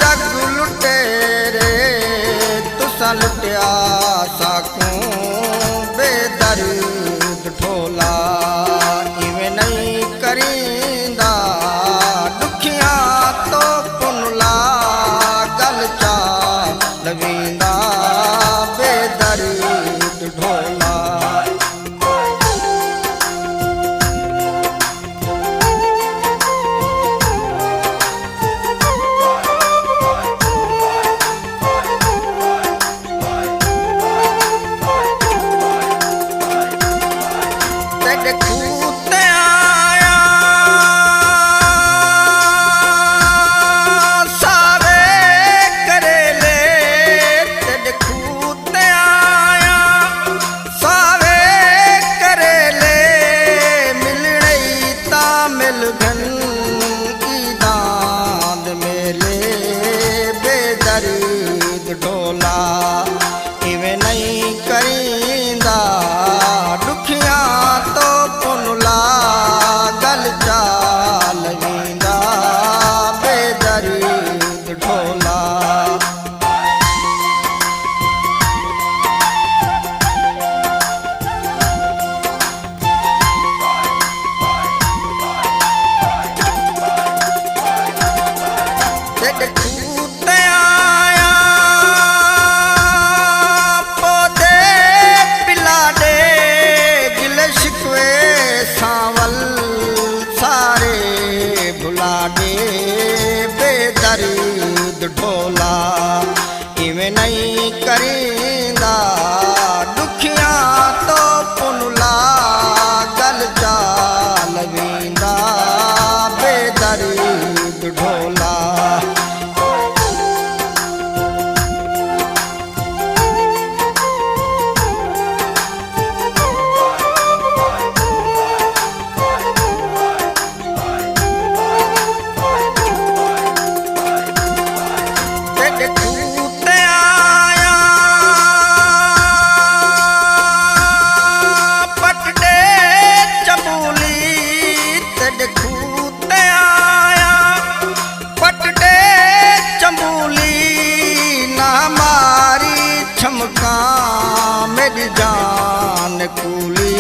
जग लुटेरे तुसा लुटिया साकू बेदर्द ढोला इवें नहीं करींदा दुखिया तो पुनला गल चा लवींदा बेदर्द ढोला। खूते आया सारे करेले तेरे खूते आया सारे करेले मिलने ता मिल गन की दांद मेले बेदर्द ढोला इवें नहीं करींदा दुखिया तो पुनला गल चाल वींदा बेदर्द ढोला। तेरे खूते आया पौधे पिला दे गिले शिकवे सावल सारे भुला दे बेदर्द ढोला इवें नहीं करींदा दुखिया तो पुनला गल चाल वींदा बेदर्द ढोला। खूते आया पटडे चबूली तेरे खूते आया पटडे चबूली ना मारी छमका मेरी जान कूली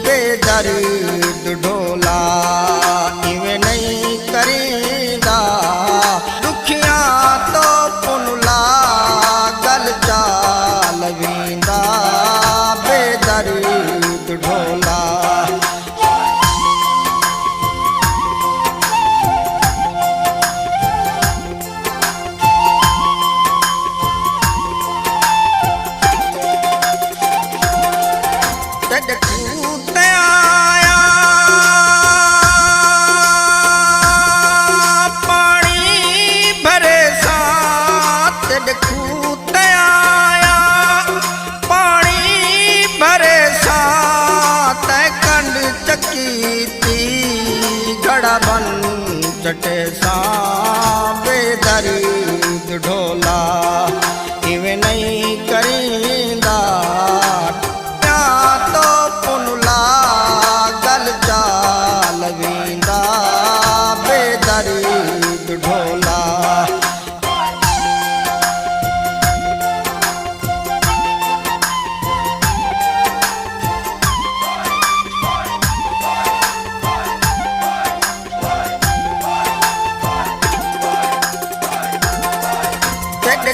बेदर्द ढोला इवें नहीं करींदा दुखिया तो पुनला गल चाल वींदा बेदर्द ढोला। तेरे खूते आया पानी भरे सा तेरे खूते आया पानी भरे सा तय कंड चकी थी घड़ा बन चटे सा बेदर्द ढोला इवें नहीं करींदा तो पुनला गल चाल वींदा बेदर्द ढोला। तेरे